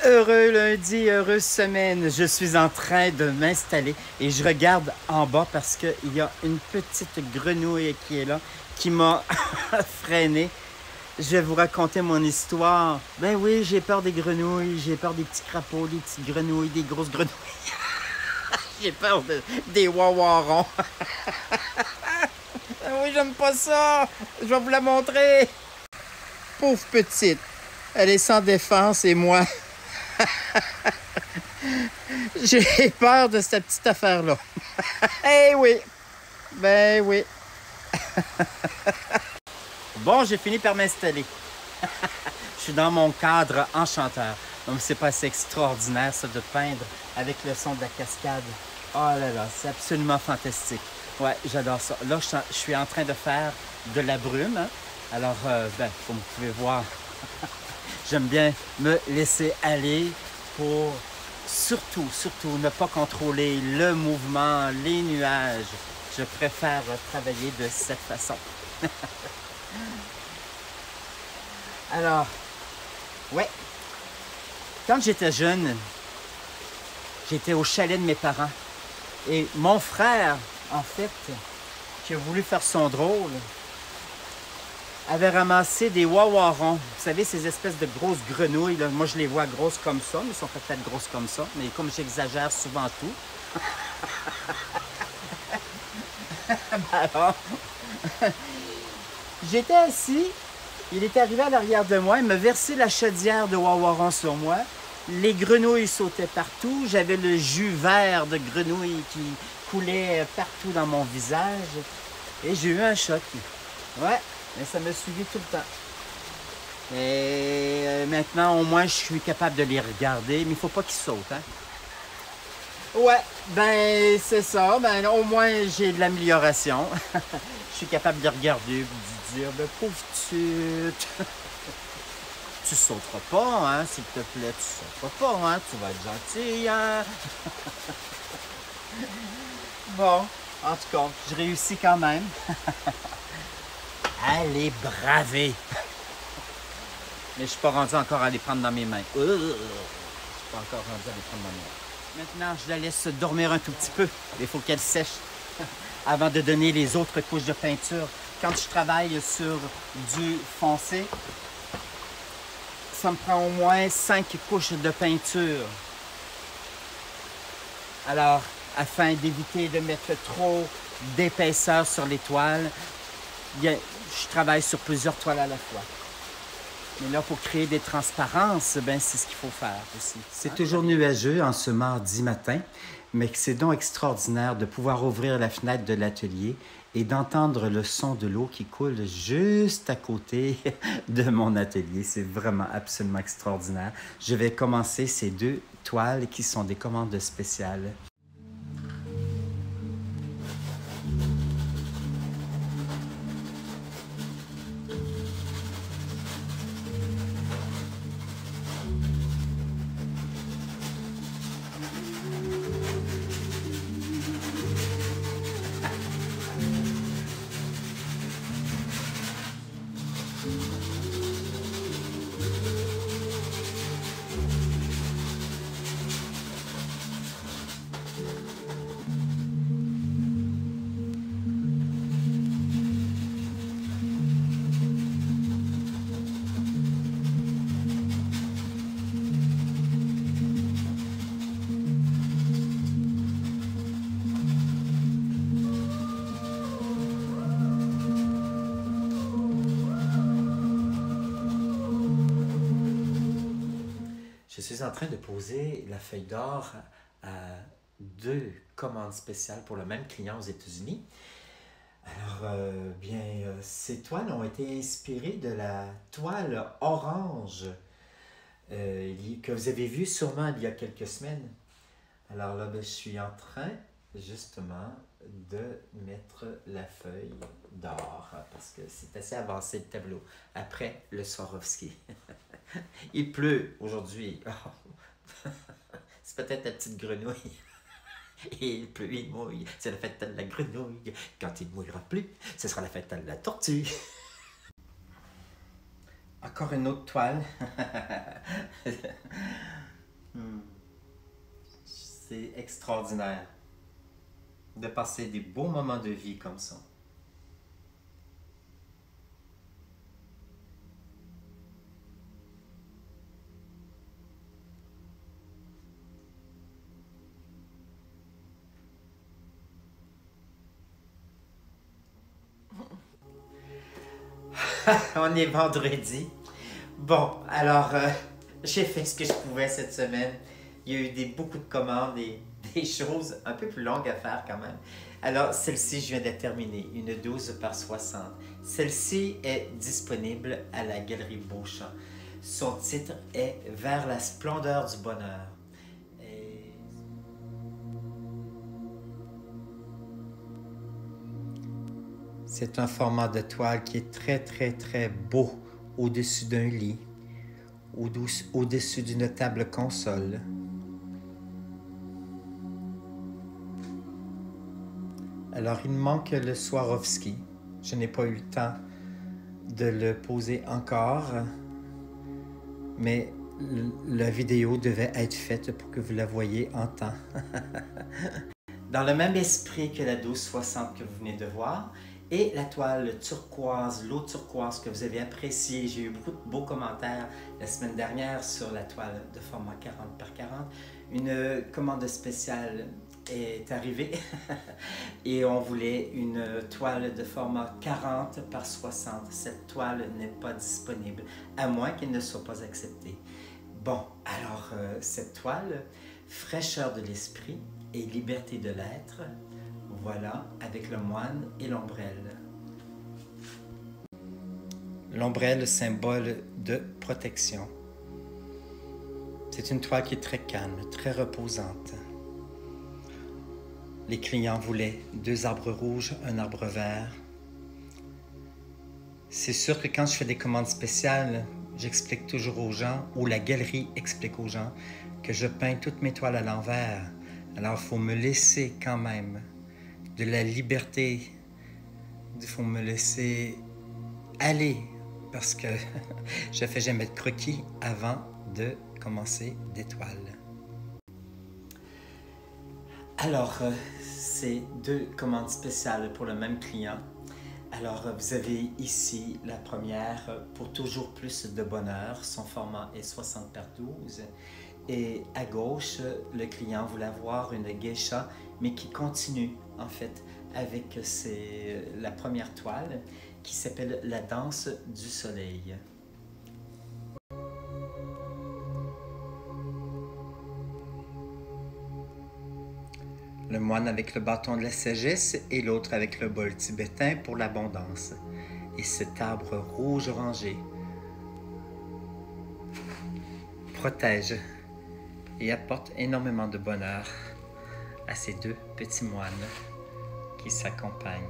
Heureux lundi, heureuse semaine. Je suis en train de m'installer et je regarde en bas parce qu'il y a une petite grenouille qui est là, qui m'a freiné. Je vais vous raconter mon histoire. Ben oui, j'ai peur des grenouilles, j'ai peur des petits crapauds, des petites grenouilles, des grosses grenouilles. J'ai peur des wawarons. Oui, j'aime pas ça. Je vais vous la montrer. Pauvre petite. Elle est sans défense et moi... J'ai peur de cette petite affaire-là. Eh oui! Ben oui. Bon, j'ai fini par m'installer. Je suis dans mon cadre enchanteur. Donc, c'est pas assez extraordinaire, ça, de peindre avec le son de la cascade. Oh là là, c'est absolument fantastique. Ouais, j'adore ça. Là, je suis en train de faire de la brume. Hein? Alors, comme vous pouvez voir, j'aime bien me laisser aller pour surtout ne pas contrôler le mouvement, les nuages. Je préfère travailler de cette façon. Alors, ouais, quand j'étais jeune, j'étais au chalet de mes parents. Et mon frère, en fait, qui a voulu faire son drôle, avait ramassé des wawarons. Vous savez, ces espèces de grosses grenouilles, là. Moi, je les vois grosses comme ça, mais elles sont peut-être grosses comme ça. Mais comme j'exagère souvent tout. Alors, j'étais assis, il est arrivé à l'arrière de moi, il m'a versé la chaudière de wawarons sur moi. Les grenouilles sautaient partout, j'avais le jus vert de grenouilles qui coulait partout dans mon visage. Et j'ai eu un choc. Ouais. Mais ça m'a suivi tout le temps. Et maintenant, au moins, je suis capable de les regarder. Mais il ne faut pas qu'ils sautent, hein? Ouais, ben c'est ça. Ben au moins, j'ai de l'amélioration. Je suis capable de regarder et de dire, ben pauvre petite, tu sauteras pas, hein? S'il te plaît, tu sauteras pas, hein? Tu vas être gentil, hein? Bon, en tout cas, je réussis quand même. Allez braver. Mais je ne suis pas rendu encore à les prendre dans mes mains. Je ne suis pas encore rendu à les prendre dans mes mains. Maintenant, je la laisse dormir un tout petit peu. Il faut qu'elle sèche avant de donner les autres couches de peinture. Quand je travaille sur du foncé, ça me prend au moins 5 couches de peinture. Alors, afin d'éviter de mettre trop d'épaisseur sur les toiles, je travaille sur plusieurs toiles à la fois. Mais là, pour créer des transparences, ben, c'est ce qu'il faut faire aussi. C'est toujours nuageux en ce mardi matin, mais c'est donc extraordinaire de pouvoir ouvrir la fenêtre de l'atelier et d'entendre le son de l'eau qui coule juste à côté de mon atelier. C'est vraiment absolument extraordinaire. Je vais commencer ces 2 toiles qui sont des commandes spéciales. Je suis en train de poser la feuille d'or à 2 commandes spéciales pour le même client aux États-Unis. Alors, ces toiles ont été inspirées de la toile orange que vous avez vue sûrement il y a quelques semaines. Alors là, je suis en train justement de mettre la feuille d'or parce que c'est assez avancé le tableau après le Swarovski. Il pleut aujourd'hui. Oh. C'est peut-être la petite grenouille. Et il pleut, il mouille. C'est la fête de la grenouille. Quand il ne mouillera plus, ce sera la fête de la tortue. Encore une autre toile. C'est extraordinaire de passer des beaux moments de vie comme ça. On est vendredi. Bon, alors, j'ai fait ce que je pouvais cette semaine. Il y a eu beaucoup de commandes et des choses un peu plus longues à faire quand même. Alors, celle-ci, je viens de terminer, une 12 par 60. Celle-ci est disponible à la Galerie Beauchamp. Son titre est « Vers la splendeur du bonheur ». C'est un format de toile qui est très beau au-dessus d'un lit, au-dessus d'une table console. Alors, il me manque le Swarovski. Je n'ai pas eu le temps de le poser encore, mais la vidéo devait être faite pour que vous la voyiez en temps. Dans le même esprit que la 1260 que vous venez de voir, et la toile turquoise, l'eau turquoise que vous avez appréciée. J'ai eu beaucoup de beaux commentaires la semaine dernière sur la toile de format 40 par 40. Une commande spéciale est arrivée et on voulait une toile de format 40 par 60. Cette toile n'est pas disponible, à moins qu'elle ne soit pas acceptée. Bon, alors cette toile, fraîcheur de l'esprit et liberté de l'être, voilà, avec le moine et l'ombrelle. L'ombrelle, symbole de protection. C'est une toile qui est très calme, très reposante. Les clients voulaient 2 arbres rouges, un arbre vert. C'est sûr que quand je fais des commandes spéciales, j'explique toujours aux gens, ou la galerie explique aux gens, que je peins toutes mes toiles à l'envers. Alors, il faut me laisser quand même de la liberté, il faut me laisser aller, parce que je ne fais jamais de croquis avant de commencer des toiles. Alors, c'est 2 commandes spéciales pour le même client. Alors, vous avez ici la première pour toujours plus de bonheur. Son format est 60 par 12. Et à gauche, le client voulait avoir une geisha, mais qui continue en fait avec la première toile qui s'appelle La danse du soleil. Le moine avec le bâton de la sagesse et l'autre avec le bol tibétain pour l'abondance. Et cet arbre rouge orangé protège et apporte énormément de bonheur à ces 2 petits moines qui s'accompagnent.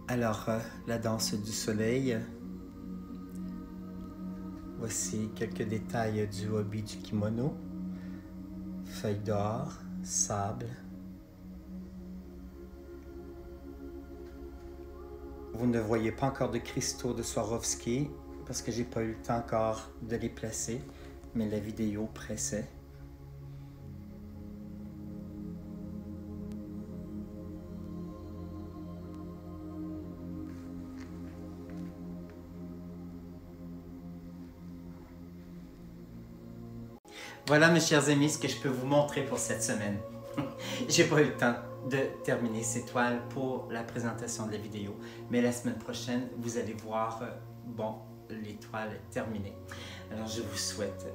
Alors, la danse du soleil. Voici quelques détails du hobby du kimono. Feuilles d'or, sable. Vous ne voyez pas encore de cristaux de Swarovski parce que j'ai pas eu le temps encore de les placer, mais la vidéo pressait. Voilà mes chers amis ce que je peux vous montrer pour cette semaine. J'ai pas eu le temps de terminer ces toiles pour la présentation de la vidéo, mais la semaine prochaine vous allez voir les toiles terminées. Alors je vous souhaite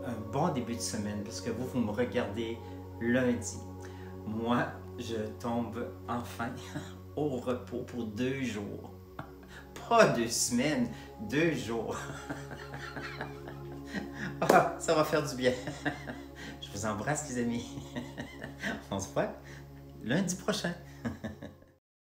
un bon début de semaine parce que vous me regardez lundi. Moi je tombe enfin au repos pour 2 jours. Pas 2 semaines, 2 jours. Ah, ça va faire du bien. Je vous embrasse les amis. On se voit lundi prochain.